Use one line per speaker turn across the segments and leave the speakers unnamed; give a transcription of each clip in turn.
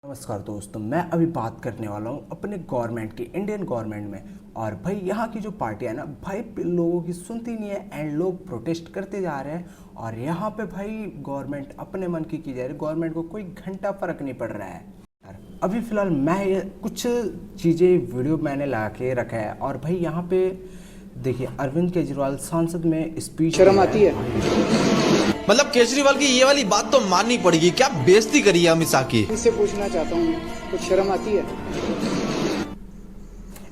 नमस्कार दोस्तों, मैं अभी बात करने वाला हूँ अपने गवर्नमेंट की, इंडियन गवर्नमेंट में। और भाई यहाँ की जो पार्टी है ना भाई, लोगों की सुनती नहीं है एंड लोग प्रोटेस्ट करते जा रहे हैं। और यहाँ पे भाई गवर्नमेंट अपने मन की जा रही है, गवर्नमेंट को कोई घंटा फर्क नहीं पड़ रहा है। अभी फ़िलहाल मैं ये कुछ चीज़ें वीडियो मैंने ला के रखा है। और भाई यहाँ पे देखिए, अरविंद केजरीवाल संसद में स्पीच,
शर्म आती है।
मतलब केजरीवाल की ये वाली बात तो माननी पड़ेगी, क्या बेइज्जती करी है अमित शाह की।
इससे पूछना चाहता हूँ, कुछ शर्म आती है?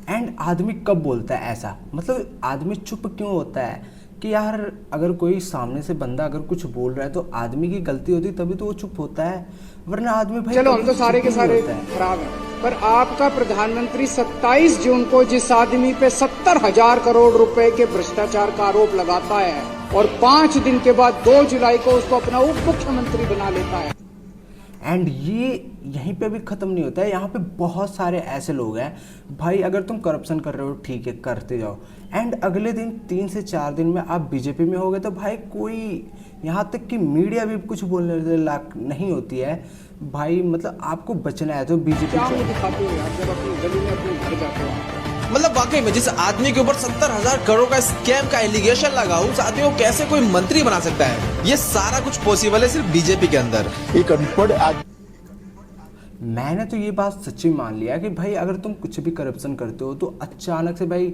एंड आदमी कब बोलता है ऐसा, मतलब आदमी चुप क्यों होता है कि यार अगर कोई सामने से बंदा अगर कुछ बोल रहा है तो आदमी की गलती होती तभी तो वो चुप होता है, वरना आदमी भाई
चलो हम तो सारे के सारे खराब हैं, पर आपका प्रधानमंत्री 27 जून को जिस आदमी पे 70,000 करोड़ रुपए के भ्रष्टाचार का आरोप लगाता है और 5 दिन के बाद 2 जुलाई को उसको अपना उप मुख्यमंत्री बना लेता है।
एंड ये यहीं पे भी ख़त्म नहीं होता है, यहाँ पे बहुत सारे ऐसे लोग हैं भाई, अगर तुम करप्शन कर रहे हो ठीक है करते जाओ, एंड अगले दिन 3 से 4 दिन में आप बीजेपी में हो गए तो भाई कोई, यहाँ तक कि मीडिया भी कुछ बोलने लायक नहीं होती है भाई। मतलब आपको बचना है तो बीजेपी
क्या मुझे दिखाते हो यार, जब अपनी गली में अपने घर जाते हो।
मतलब वाकई में जिस आदमी के ऊपर 70,000 करोड़ का स्कैम का एलिगेशन लगा, उस आदमी को कैसे कोई मंत्री बना सकता है? ये सारा कुछ पॉसिबल है सिर्फ बीजेपी के अंदर।
एक अनपढ़
मैंने तो ये बात सच्ची मान लिया कि भाई अगर तुम कुछ भी करप्शन करते हो तो अचानक से भाई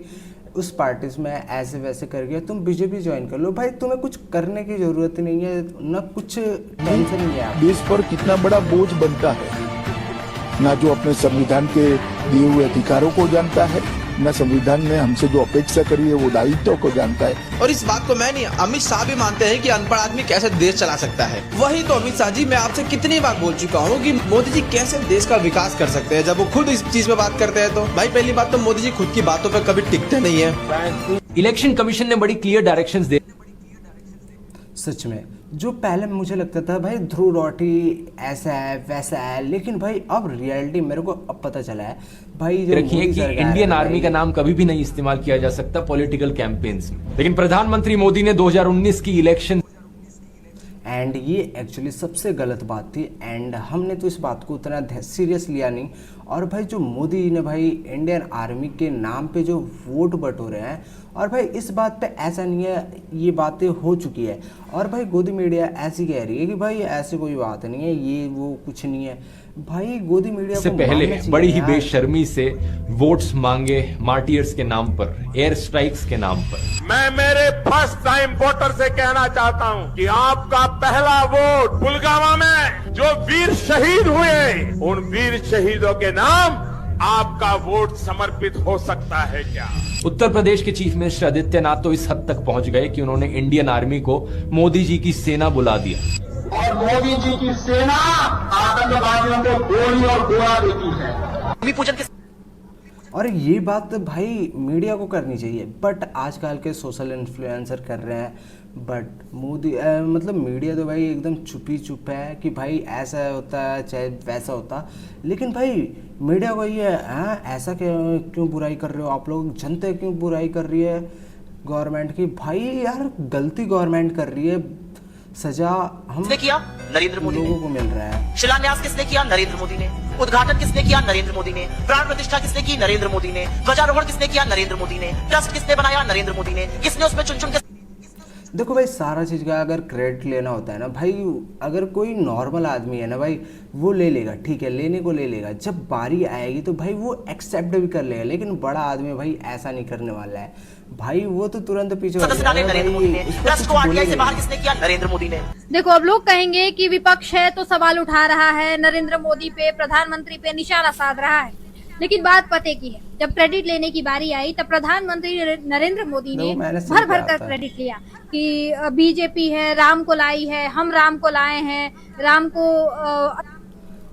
उस पार्टी में ऐसे वैसे कर गया, तुम बीजेपी ज्वाइन कर लो भाई, तुम्हें कुछ करने की जरूरत नहीं है, ना कुछ टेंशन नहीं है।
देश पर कितना बड़ा बोझ बनता है, ना जो अपने संविधान के दिए हुए अधिकारों को जानता है, न संविधान ने हमसे जो अपेक्षा करी है वो दायित्व को जानता है।
और इस बात को मैं नहीं, अमित शाह भी मानते हैं कि अनपढ़ आदमी कैसे देश चला सकता है। वही तो अमित शाह जी, मैं आपसे कितनी बार बोल चुका हूँ कि मोदी जी कैसे देश का विकास कर सकते हैं, जब वो खुद इस चीज में बात करते हैं तो भाई पहली बात तो मोदी जी खुद की बातों पर कभी टिकते नहीं है।
इलेक्शन कमीशन ने बड़ी क्लियर डायरेक्शंस दे,
सच में जो पहले मुझे लगता था भाई ध्रुव रोटी ऐसा है वैसा है, लेकिन भाई अब रियलिटी मेरे को अब पता चला है भाई। जो
रखिए कि इंडियन आर्मी का नाम कभी भी नहीं इस्तेमाल किया जा सकता पॉलिटिकल कैंपेन्स में, लेकिन प्रधानमंत्री मोदी ने 2019 की इलेक्शन,
एंड ये एक्चुअली सबसे गलत बात थी। एंड हमने तो इस बात को उतना सीरियस लिया नहीं। और भाई जो मोदी जी ने भाई इंडियन आर्मी के नाम पे जो वोट बटोरे हैं, और भाई इस बात पे ऐसा नहीं है, ये बातें हो चुकी है। और भाई गोदी मीडिया ऐसी कह रही है कि भाई ऐसी कोई बात नहीं है, ये वो कुछ नहीं है। भाई गोदी मीडिया
से पहले बड़ी ही बेशर्मी से वोट्स मांगे मार्टियर्स के नाम पर, एयर स्ट्राइक्स के नाम पर।
मैं मेरे फर्स्ट टाइम वोटर से कहना चाहता हूं कि आपका पहला वोट पुलवामा में जो वीर शहीद हुए, उन वीर शहीदों के नाम आपका वोट समर्पित हो सकता है क्या?
उत्तर प्रदेश के चीफ मिनिस्टर आदित्यनाथ तो इस हद तक पहुंच गए कि उन्होंने इंडियन आर्मी को मोदी जी की सेना बुला दिया।
और मोदी जी की सेना आतंकवादियों को गोली और गोला देती है।
और ये बात भाई मीडिया को करनी चाहिए, बट आजकल के सोशल इन्फ्लुएंसर कर रहे हैं। बट मोदी मतलब मीडिया तो भाई एकदम चुप ही चुप है कि भाई ऐसा होता है चाहे वैसा होता। लेकिन भाई मीडिया को ये ऐसा क्यों बुराई कर रहे हो आप लोग, जनता क्यों बुराई कर रही है गवर्नमेंट की? भाई यार गलती गवर्नमेंट कर रही है, सजा हम
किसने किया? नरेंद्र मोदी
लोगों को मिल रहा है।
शिलान्यास किसने किया? नरेंद्र मोदी ने। उद्घाटन किसने किया? नरेंद्र मोदी ने। प्राण प्रतिष्ठा किसने की? नरेंद्र मोदी ने। ध्वजारोहण किसने किया? नरेंद्र मोदी ने। ट्रस्ट किसने बनाया? नरेंद्र मोदी ने। किसने उसमें चुन चुन के
देखो भाई, सारा चीज़ का अगर क्रेडिट लेना होता है ना भाई, अगर कोई नॉर्मल आदमी है ना भाई, वो ले लेगा, ठीक है, लेने को ले लेगा। जब बारी आएगी तो भाई वो एक्सेप्ट भी कर लेगा। लेकिन बड़ा आदमी भाई ऐसा नहीं करने वाला है भाई, वो तो तुरंत पीछे
सदस्य डाले नरेंद्र मोदी ने। ट्रस्ट को आरटीआई से बाहर किसने किया? नरेंद्र मोदी ने।
देखो, अब लोग कहेंगे कि विपक्ष है तो सवाल उठा रहा है, नरेंद्र मोदी पे, प्रधानमंत्री पे निशाना साध रहा है, लेकिन बात पते की है। जब क्रेडिट लेने की बारी आई तब प्रधानमंत्री नरेंद्र मोदी ने भर भर कर क्रेडिट लिया कि बीजेपी है, राम को लाई है, हम राम को लाए हैं, राम को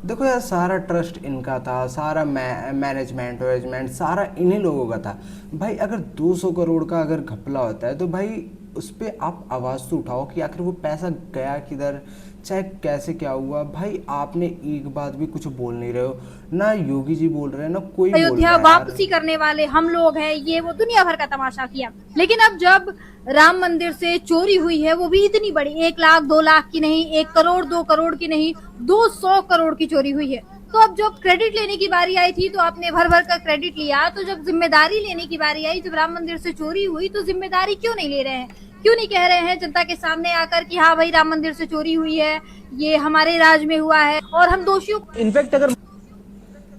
देखो यार, सारा ट्रस्ट इनका था, सारा मैनेजमेंट सारा इन्हीं लोगों का था भाई। अगर 200 करोड़ का अगर घपला होता है तो भाई उस पर आप आवाज़ तो उठाओ कि आखिर वो पैसा गया किधर, चाहे कैसे क्या हुआ। भाई आपने एक बात भी कुछ बोल नहीं रहे हो, ना योगी जी बोल रहे हैं ना कोई बोल रहा है।
अयोध्या वापसी करने वाले हम लोग हैं, ये वो दुनिया भर का तमाशा किया। लेकिन अब जब राम मंदिर से चोरी हुई है, वो भी इतनी बड़ी, 1 लाख 2 लाख की नहीं, 1 करोड़ 2 करोड़ की नहीं, 200 करोड़ की चोरी हुई है। तो अब जब क्रेडिट लेने की बारी आई थी तो आपने भर भर कर क्रेडिट लिया, तो जब जिम्मेदारी लेने की बारी आई, जब राम मंदिर से चोरी हुई, तो जिम्मेदारी क्यों नहीं ले रहे हैं? क्यों नहीं कह रहे हैं जनता के सामने आकर कि हाँ भाई राम मंदिर से चोरी हुई है, ये हमारे राज में हुआ है और हम दोषियों
इनफैक्ट अगर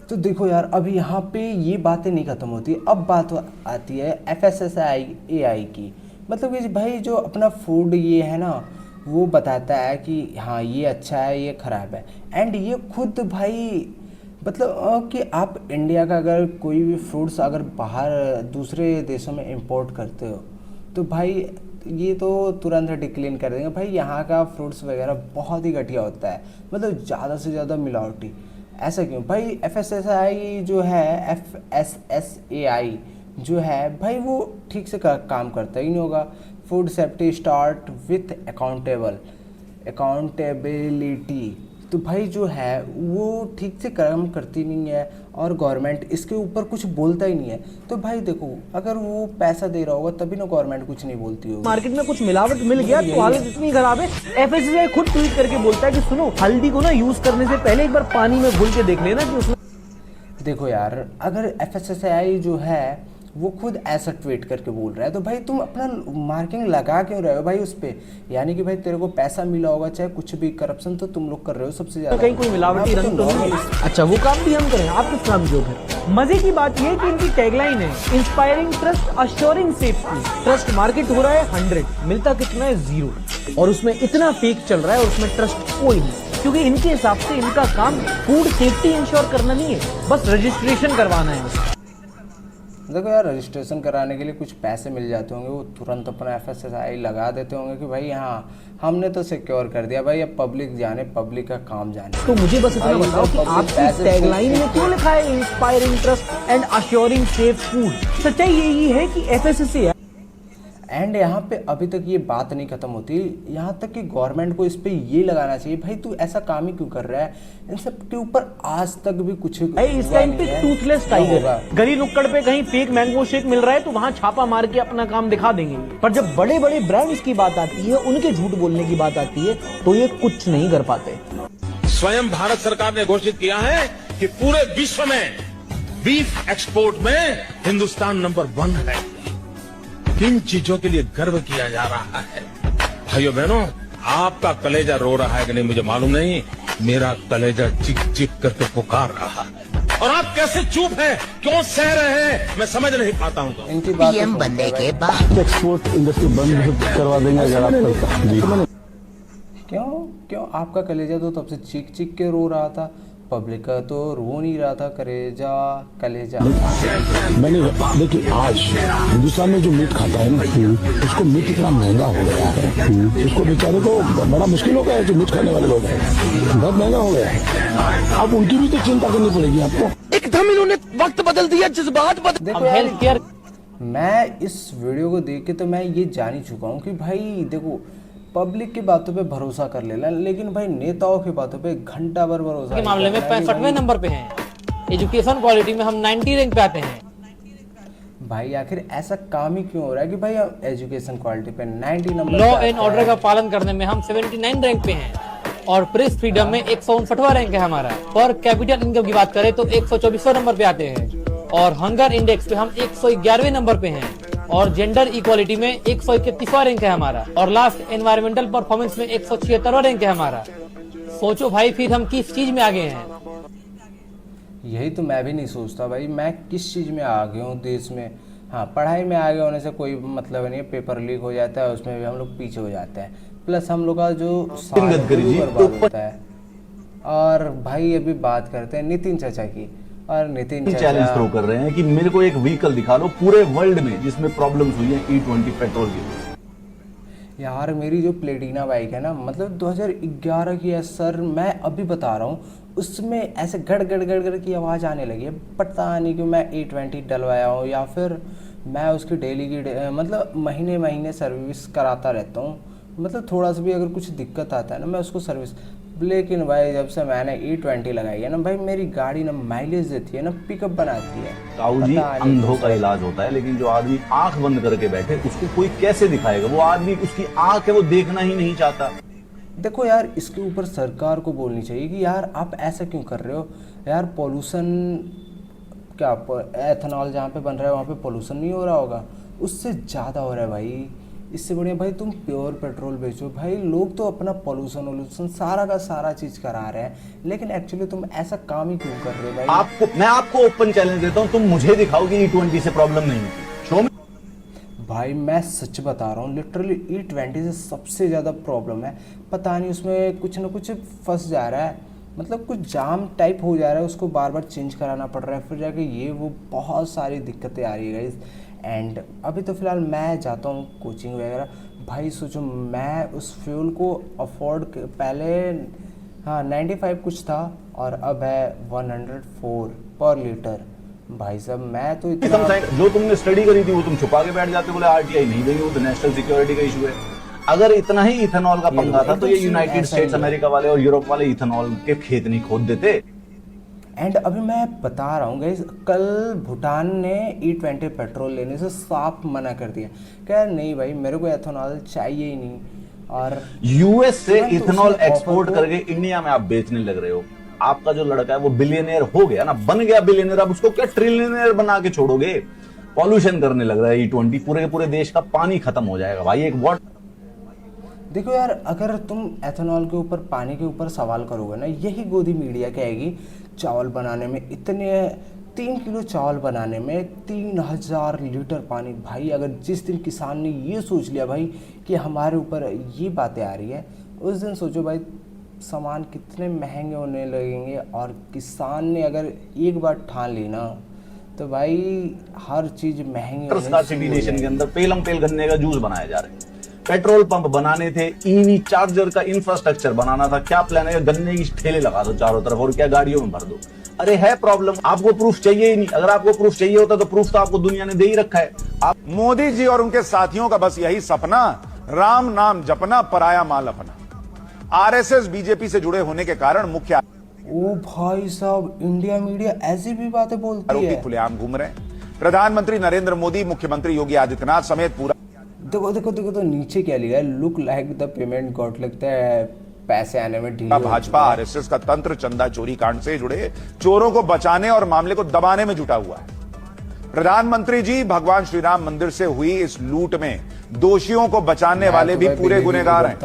तो देखो यार, अब यहाँ पे ये बातें नहीं खत्म होती। अब बात आती है FSSAI की। मतलब कि भाई जो अपना फूड ये है ना, वो बताता है कि हाँ ये अच्छा है, ये ख़राब है। एंड ये खुद भाई मतलब कि आप इंडिया का अगर कोई भी फ्रूट्स अगर बाहर दूसरे देशों में इंपोर्ट करते हो तो भाई ये तो तुरंत डिक्लेन कर देंगे भाई यहाँ का फ्रूट्स वगैरह बहुत ही घटिया होता है, मतलब ज़्यादा से ज़्यादा मिलावटी। ऐसा क्यों भाई? FSSAI जो है, FSSAI जो है भाई वो ठीक से काम करता ही नहीं होगा। Food safety start with accountability. तो भाई जो है वो ठीक से काम करती नहीं है और गवर्नमेंट इसके ऊपर कुछ बोलता ही नहीं है। तो भाई देखो, अगर वो पैसा दे रहा होगा तभी ना गवर्नमेंट कुछ नहीं बोलती होगी।
मार्केट में कुछ मिलावट मिल गया तो हालत इतनी खराब है, FSSAI खुद ट्वीट करके बोलता है कि सुनो, हल्दी को ना यूज करने से पहले एक बार पानी में घुल के देख लेना कि उसमें।
देखो यार, अगर FSSAI जो है वो खुद ऐसा ट्वीट करके बोल रहा है तो भाई तुम अपना मार्किंग लगा क्यों रहे हो भाई उस पे? यानी कि भाई तेरे को पैसा मिला होगा चाहे कुछ भी, करप्शन तो तुम लोग कर रहे हो सबसे ज्यादा।
कहीं कोई मिलावटी रंग तो नहीं। अच्छा, वो काम भी हम करें, आप किस काम जो है। मजे की बात ये कि इनकी टैगलाइन है inspiring trust, assuring safety. Trust market हो रहा है 100, मिलता कितना है 0, और उसमें इतना फेक चल रहा है और उसमें ट्रस्ट कोई नहीं, क्योंकि इनके हिसाब से इनका काम फूड सेफ्टी इंश्योर करना नहीं है, बस रजिस्ट्रेशन करवाना है।
देखो यार, रजिस्ट्रेशन कराने के लिए कुछ पैसे मिल जाते होंगे, वो तुरंत अपना FSSAI लगा देते होंगे कि भाई हाँ हमने तो सिक्योर कर दिया भाई, अब पब्लिक जाने, पब्लिक का काम जाने।
तो मुझे बस इतना बताओ कि आपकी टैगलाइन में क्यों लिखा है inspiring trust and assuring safe food? सच्चाई यही है कि FSSAI
एंड यहाँ पे अभी तक ये बात नहीं खत्म होती, यहाँ तक कि गवर्नमेंट को इस पे ये लगाना चाहिए भाई तू ऐसा काम ही क्यों कर रहा है। इन सब के ऊपर आज तक भी कुछ
इस टाइम पे टूथलेस टाइगर गली नुक्कड़ पे कहीं फेक मैंगो शेक मिल रहा है तो वहाँ छापा मार के अपना काम दिखा देंगे, पर जब बड़े बड़े ब्रांड्स की बात आती है, उनके झूठ बोलने की बात आती है, तो ये कुछ नहीं कर पाते।
स्वयं भारत सरकार ने घोषित किया है कि पूरे विश्व में बीफ एक्सपोर्ट में हिंदुस्तान नंबर 1 है। किन चीजों के लिए गर्व किया जा रहा है? भाइयों बहनों, आपका कलेजा रो रहा है कि नहीं मुझे मालूम नहीं, मेरा कलेजा चिक चिक करके पुकार रहा है। और आप कैसे चुप हैं, क्यों सह रहे हैं, मैं समझ नहीं पाता हूँ।
पीएम बनने के बाद
एक्सपोर्ट इंडस्ट्री बंद करवा देंगे अगर आप।
क्यों आपका कलेजा तो तब से चीख चीख के रो रहा था, पब्लिक का तो रो नहीं रहा था कलेजा।
मैंने देखिए, आज हिंदुस्तान में जो मीट खाता है ना, उसको मीट इतना महंगा हो गया है, उसको बेचारे को बड़ा मुश्किल हो गया है। जो मीट खाने वाले लोग हैं बहुत महंगा हो गया है, अब उनकी भी तो चिंता करनी पड़ेगी आपको।
एकदम इन्होंने वक्त बदल दिया, जज्बात बदल।
देखो हेल्थ केयर, मैं इस वीडियो को देख के तो मैं ये जान ही चुका हूँ कि भाई देखो, पब्लिक की बातों पे भरोसा कर लेना, लेकिन भाई नेताओं की बातों पे घंटा भर भरोसा
के मामले में 65वें नंबर पे हैं। एजुकेशन क्वालिटी में हम 90 रैंक पे आते हैं।
भाई आखिर ऐसा काम ही क्यों हो रहा है कि भाई हम एजुकेशन क्वालिटी पे 90 नंबर,
लॉ एंड ऑर्डर का पालन करने में हम 79 रैंक पे हैं, और प्रेस फ्रीडम में 159वां रैंक है हमारा। पर कैपिटल इनकम की बात करें तो 124वें नंबर पे आते हैं, और हंगर इंडेक्स पे हम 111वें नंबर पे हैं, और जेंडर इक्वालिटी में 131वां रैंक है हमारा, और लास्ट एनवायरमेंटल परफॉर्मेंस में 176वां रैंक है हमारा। सोचो भाई फिर हम किस चीज में आगे हैं।
यही तो मैं भी नहीं सोचता भाई, मैं किस चीज में आगे हूँ देश में। हाँ, पढ़ाई में आगे होने से कोई मतलब नहीं है, पेपर लीक हो जाता है उसमें भी हम लोग पीछे हो जाते हैं, प्लस हम लोग का जो बर्बाद होता है। और भाई अभी बात करते हैं नितिन चाचा की, और नितिन
चैलेंज थ्रो कर रहे हैं कि मेरे को एक व्हीकल दिखा लो पूरे वर्ल्ड में जिसमें प्रॉब्लम्स हुई है E20 पेट्रोल की।
यार मेरी जो प्लेटिना बाइक है ना, मतलब 2011 की है सर, मैं अभी बता रहा हूँ, उसमें ऐसे गड़ गड़ गड़ गड़ की आवाज़ आने लगी है। पता नहीं क्यों मैं E20 डलवाया हूँ, या फिर मैं उसकी डेली की मतलब महीने महीने सर्विस कराता रहता हूँ। मतलब थोड़ा सा भी अगर कुछ दिक्कत आता है ना, मैं उसको सर्विस। लेकिन भाई जब से मैंने E20 लगाई है ना भाई, मेरी गाड़ी ना माइलेज देती है ना, पिकअप बनाती है।
ताऊ जी, अंधों का इलाज होता है, लेकिन जो आदमी आंख बंद करके बैठे उसको कोई कैसे दिखाएगा? वो आदमी, उसकी आंख है, वो देखना ही नहीं चाहता।
देखो यार, इसके ऊपर सरकार को बोलनी चाहिए कि यार आप ऐसा क्यों कर रहे हो। यार पोल्यूशन क्या, एथेनॉल जहाँ पे बन रहा है वहाँ पे पोल्यूशन नहीं हो रहा होगा? उससे ज़्यादा हो रहा है भाई। इससे बढ़िया भाई तुम प्योर पेट्रोल बेचो भाई। लोग तो अपना पोल्यूशन सारा का सारा चीज़ करा रहे हैं, लेकिन एक्चुअली तुम ऐसा काम ही क्यों कर रहे हो भाई?
मैं आपको ओपन चैलेंज देता हूँ, तुम मुझे दिखाओ कि E20 से प्रॉब्लम नहीं होती। शो में
भाई मैं सच बता रहा हूँ, लिटरली E20 से सबसे ज़्यादा प्रॉब्लम है। पता नहीं उसमें कुछ ना कुछ फंस जा रहा है, मतलब कुछ जाम टाइप हो जा रहा है, उसको बार बार चेंज कराना पड़ रहा है, फिर जाके ये वो बहुत सारी दिक्कतें आ रही है गाइस। एंड अभी तो फ़िलहाल मैं जाता हूँ कोचिंग वगैरह। भाई सोचो मैं उस फ्यूल को अफोर्ड पहले 95 कुछ था और अब है 104 पर लीटर। भाई साहब मैं तो इतना,
जो तुमने स्टडी करी थी वो तुम छुपा के बैठ जाते, बोले RTI नहीं देंगे, वो तो नेशनल सिक्योरिटी का इशू है। अगर इतना ही इथेनॉल का पंगा था तो ये यूनाइटेड स्टेट्स अमेरिका वाले और यूरोप वाले इथेनॉल के खेत नहीं खोद देते।
एंड अभी मैं बता रहा हूँ गाइस, कल भूटान ने E20 पेट्रोल लेने से साफ मना कर दिया, कह नहीं भाई मेरे को एथेनॉल चाहिए ही नहीं। और
यूएस से इथेनॉल एक्सपोर्ट करके इंडिया में आप बेचने लग रहे हो। आपका जो लड़का है वो बिलियनियर हो गया ना, बन गया बिलियनियर, अब उसको क्या ट्रिलियनियर बना के छोड़ोगे? पॉल्यूशन करने लग रहा है E20, पूरे के पूरे देश का पानी खत्म हो जाएगा भाई। एक वॉट
देखो यार, अगर तुम एथेनॉल के ऊपर पानी के ऊपर सवाल करोगे ना, यही गोदी मीडिया कहेगी चावल बनाने में इतने 3 किलो चावल बनाने में 3000 लीटर पानी। भाई अगर जिस दिन किसान ने ये सोच लिया भाई कि हमारे ऊपर ये बातें आ रही है, उस दिन सोचो भाई सामान कितने महंगे होने लगेंगे। और किसान ने अगर एक बार ठान ली ना तो भाई हर चीज महंगी।
सिटी नेशन के अंदर पेलम पेल गन्ने का जूस बनाया जा रहा है, पेट्रोल पंप बनाने थे, EV चार्जर का इंफ्रास्ट्रक्चर बनाना था, क्या प्लान है? गन्ने की ठेले लगा दो चारों तरफ और क्या गाड़ियों में भर दो। अरे है प्रॉब्लम, आपको प्रूफ चाहिए ही नहीं। अगर आपको प्रूफ चाहिए होता तो प्रूफ तो आपको दुनिया ने दे ही रखा है। आप
मोदी जी और उनके साथियों का बस यही सपना, राम नाम जपना, पराया माल अपना। RSS बीजेपी से जुड़े होने के कारण मुख्य
ओ भाई साहब, इंडिया मीडिया ऐसी भी बातें बोलती है।
आरोपी खुलेआम घूम रहे हैं। प्रधानमंत्री नरेंद्र मोदी, मुख्यमंत्री योगी आदित्यनाथ समेत पूरा
देखो देखो देखो तो नीचे क्या लिखा है, look like the payment got, लगता है पैसे आने में ढील।
भाजपा RSS का तंत्र चंदा चोरी कांड से जुड़े चोरों को बचाने और मामले को दबाने में जुटा हुआ है। प्रधानमंत्री जी, भगवान श्री राम मंदिर से हुई इस लूट में दोषियों को बचाने वाले भी पूरे गुनहगार हैं।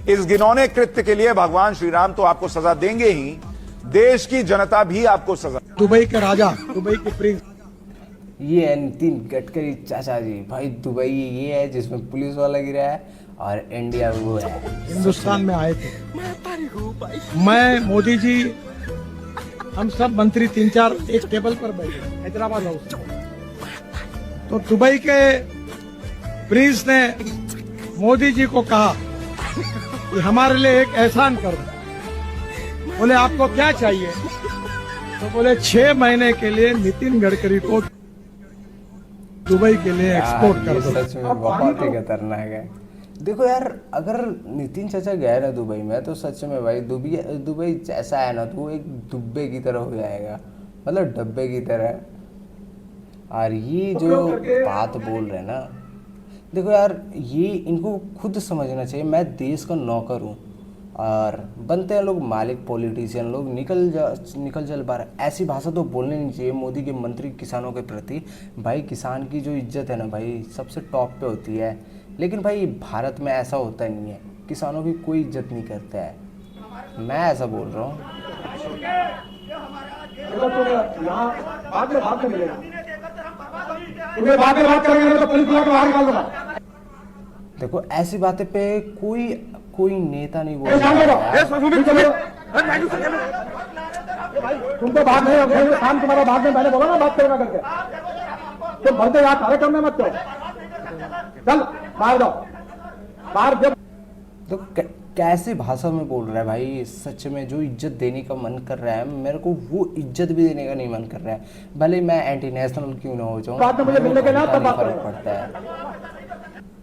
इस घिनौने कृत्य के लिए भगवान श्री राम तो आपको सजा देंगे ही, देश की जनता भी आपको सजा।
दुबई के राजा, दुबई के प्रिंस,
ये है नितिन गडकरी चाचा जी। भाई दुबई ये है जिसमें पुलिस वाला गिरा है और इंडिया वो है।
हिंदुस्तान में आए थे मैं, मोदी जी, हम सब मंत्री 3-4 एक टेबल पर बैठे हैदराबाद हाउस। तो दुबई के प्रिंस ने मोदी जी को कहा कि हमारे लिए एक एहसान कर दो। बोले आपको क्या चाहिए? तो बोले 6 महीने के लिए नितिन गडकरी को दुबई के लिए एक्सपोर्ट कर दो।
सच में बहुत ही खतरनाक है। देखो यार, अगर नितिन चाचा गए ना दुबई में तो सच में भाई दुबई जैसा है ना तो एक दुब्बे की तरह हो जाएगा, मतलब डब्बे की तरह। और ये जो बात बोल रहे हैं ना, देखो यार ये इनको खुद समझना चाहिए। मैं देश का नौकर हूँ और बनते हैं लोग मालिक, पॉलिटिशियन लोग निकल चल पा रहे। ऐसी भाषा तो बोलनी नहीं चाहिए मोदी के मंत्री किसानों के प्रति। भाई किसान की जो इज्जत है ना भाई सबसे टॉप पे होती है, लेकिन भाई भारत में ऐसा होता नहीं है, किसानों की कोई इज्जत नहीं करता है। मैं ऐसा बोल रहा हूँ। देखो ऐसी बातें पे कोई नेता नहीं बोल रहा।
तुम तो बात नहीं, काम तुम्हारा बात में, मैंने बोला ना बात करेगा करके। तुम भरते यहाँ कार्यक्रम में मत करो, चल बाहर जाओ, बाहर। जब
तो कैसी भाषा में बोल रहा है भाई, सच में जो इज्जत देने का मन कर रहा है मेरे को वो इज्जत भी देने का नहीं मन कर रहा है, भले मैं एंटी नेशनल क्यों ना हो जाऊँ।
मुझे मिलने के नाम
फर्क पड़ता है।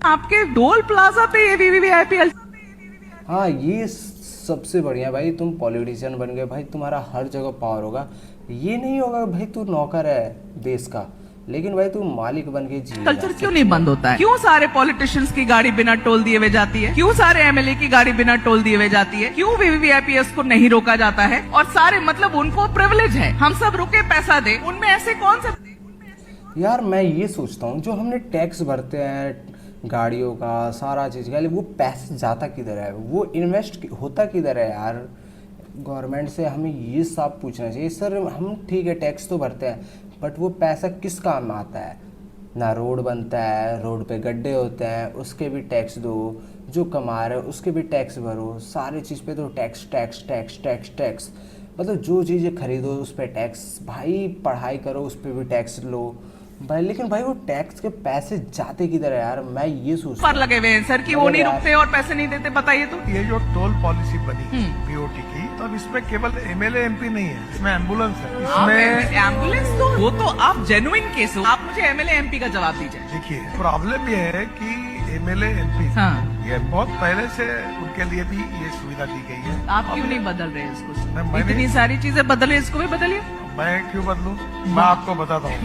आपके टोल प्लाजा पे ये VVIP।
हाँ ये सबसे बढ़िया भाई, तुम पॉलिटिशियन बन गए भाई, तुम्हारा हर जगह पावर होगा। ये नहीं होगा भाई तू नौकर है देश का, लेकिन भाई तू मालिक बन के जी।
कल्चर क्यों नहीं बंद होता है? क्यों सारे पॉलिटिशियंस की गाड़ी बिना टोल दिए हुए जाती है? क्यों सारे एमएलए की गाड़ी बिना टोल दिए हुए जाती है? क्यों वीवीआईपीएस को नहीं रोका जाता है? और सारे मतलब उनको प्रिविलेज है, हम सब रुके पैसा दे, उनमें ऐसे कौन सा?
यार मैं ये सोचता हूँ जो हमने टैक्स भरते हैं गाड़ियों का सारा चीज़ का, वो पैसा जाता किधर है, वो इन्वेस्ट होता किधर है यार। गवर्नमेंट से हमें ये सब पूछना चाहिए सर। हम ठीक है टैक्स तो भरते हैं, बट वो पैसा किस काम में आता है? ना रोड बनता है, रोड पे गड्ढे होते हैं उसके भी टैक्स दो, जो कमा रहे हो उसके भी टैक्स भरो, सारी चीज़ पे तो tax tax tax tax tax. मतलब जो चीज़ें खरीदो उस पर टैक्स, भाई पढ़ाई करो उस पर भी टैक्स लो भाई। लेकिन भाई वो टैक्स के पैसे जाते किधर है यार, मैं ये सोचता
पर लगे हुए हैं सर कि वो नहीं रुकते और पैसे नहीं देते, बताइए तो।
ये जो टोल पॉलिसी बनी बीओटी की, तो अब इसमें केवल एमएलए एमपी नहीं है, इसमें एम्बुलेंस है, इसमें
एम्बुलेंस तो वो तो आप जेन्युइन केस हो, आप मुझे एमएलए एमपी का जवाब दीजिए।
देखिए प्रॉब्लम ये है कि एमएलए एमपी ये बहुत पहले से उनके लिए भी ये सुविधा दी गई है।
आप क्यों नहीं बदल रहे इसको? इतनी सारी चीजें बदले, इसको भी बदलिए।
मैं क्यों बदलूं? मैं आपको बताता हूँ,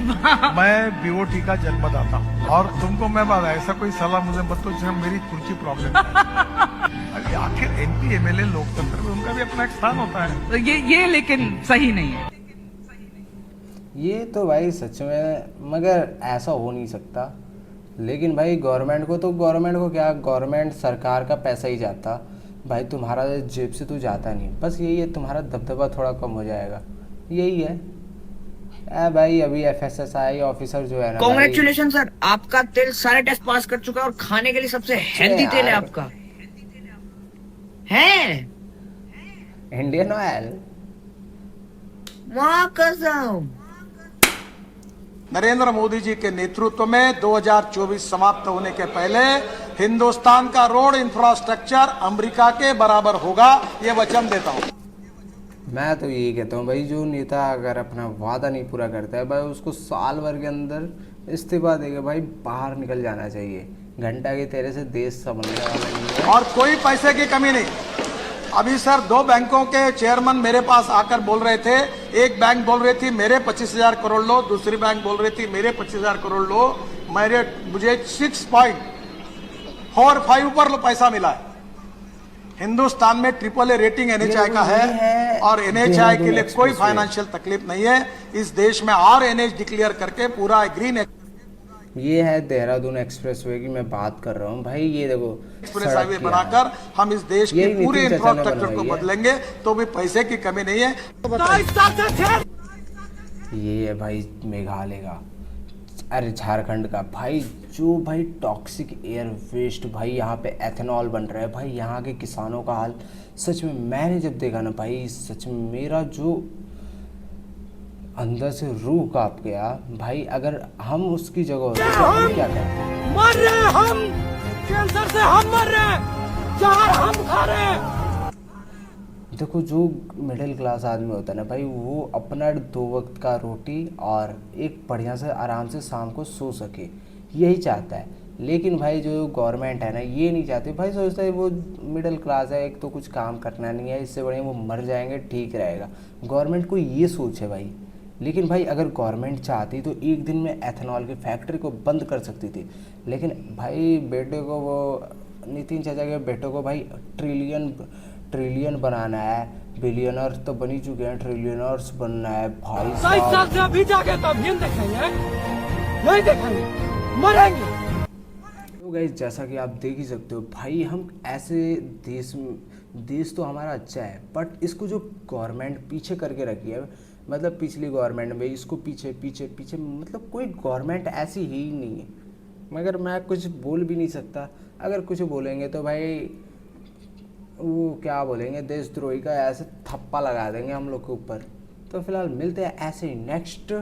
मैं बीओटी का जन्मदाता हूँ और तुमको मैं बात ऐसा कोई सलाह मुझे मत दो जिसमें मेरी कुर्सी प्रॉब्लम है। आखिर एमपी एमएलए लोकतंत्र में उनका भी अपना एक स्थान होता है।
तो ये लेकिन सही नहीं है।
ये तो भाई सच में, मगर ऐसा हो नहीं सकता। लेकिन भाई गवर्नमेंट को क्या, गवर्नमेंट सरकार का पैसा ही जाता भाई, तुम्हारा जेब से तो जाता नहीं। बस यही है, तुम्हारा दबदबा थोड़ा कम हो जाएगा, यही है। भाई अभी एफएसएसआई ऑफिसर जो है ना,
कांग्रेचुलेशन सर, आपका तेल सारे टेस्ट पास कर चुका है और खाने के लिए सबसे हेल्दी तेल है आपका, है
इंडियन ऑयल।
मां कसम।
नरेंद्र मोदी जी के नेतृत्व में 2024 समाप्त होने के पहले हिंदुस्तान का रोड इंफ्रास्ट्रक्चर अमेरिका के बराबर होगा, ये वचन देता हूँ।
मैं तो यही कहता हूँ भाई, जो नेता अगर अपना वादा नहीं पूरा करता है भाई, उसको साल भर के अंदर इस्तीफा देके भाई बाहर निकल जाना चाहिए। घंटा के तेरे से देश संभलने वाला नहीं है।
और कोई पैसे की कमी नहीं। अभी सर 2 बैंकों के चेयरमैन मेरे पास आकर बोल रहे थे, एक बैंक बोल रही थी मेरे 25,000 करोड़ लो, दूसरी बैंक बोल रही थी मेरे 25,000 करोड़ लो, मुझे 6.45 पर पैसा मिला है। हिंदुस्तान में AAA रेटिंग NHAI का है और NHAI के लिए कोई फाइनेंशियल तकलीफ नहीं है। इस देश में और NH डिक्लेयर करके पूरा ग्रीन,
ये है देहरादून एक्सप्रेसवे की मैं बात कर रहा हूँ भाई। ये देखो
एक्सप्रेस हाईवे बनाकर हम इस देश के पूरे इंफ्रास्ट्रक्चर को बदलेंगे, तो भी पैसे की कमी नहीं है।
ये है भाई मेघालय का, अरे झारखंड का भाई, जो भाई टॉक्सिक एयर वेस्ट भाई यहाँ पे एथेनॉल बन रहा है भाई। यहाँ के किसानों का हाल सच में मैंने जब देखा ना भाई, सच में मेरा जो अंदर से रूह कांप गया भाई। अगर हम उसकी जगह होते तो हम क्या करते?
मर रहे हम, कैंसर से हम मर रहे, जहर हम खा रहे।
देखो जो मिडिल क्लास आदमी होता है ना भाई, वो अपना 2 वक्त का रोटी और एक बढ़िया से आराम से शाम को सो सके, यही चाहता है। लेकिन भाई जो गवर्नमेंट है ना, ये नहीं चाहती भाई। सोचता है वो मिडिल क्लास है, एक तो कुछ काम करना नहीं है, इससे बढ़िया वो मर जाएंगे ठीक रहेगा। गवर्नमेंट को ये सोच है भाई। लेकिन भाई अगर गवर्नमेंट चाहती तो एक दिन में एथेनॉल की फैक्ट्री को बंद कर सकती थी। लेकिन भाई बेटे को, वो नितिन चाचा के बेटे को भाई ट्रिलियन बनाना है। बिलियनर तो बन ही चुके हैं, ट्रिलियनर्स बनना है भाई साहब।
अभी जाके तब देखेंगे, नहीं देखेंगे, मरेंगे।
तो गाइस जैसा कि आप देख ही सकते हो भाई, हम ऐसे देश तो हमारा अच्छा है, बट इसको जो गवर्नमेंट पीछे करके रखी है, मतलब पिछली गवर्नमेंट में इसको पीछे पीछे पीछे, मतलब कोई गवर्नमेंट ऐसी ही नहीं है। मगर मैं कुछ बोल भी नहीं सकता। अगर कुछ बोलेंगे तो भाई वो क्या बोलेंगे, देशद्रोही का ऐसे थप्पा लगा देंगे हम लोग के ऊपर। तो फिलहाल मिलते हैं ऐसे ही नेक्स्ट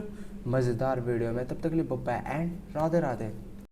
मज़ेदार वीडियो में, तब तक के लिए बाय एंड राधे राधे।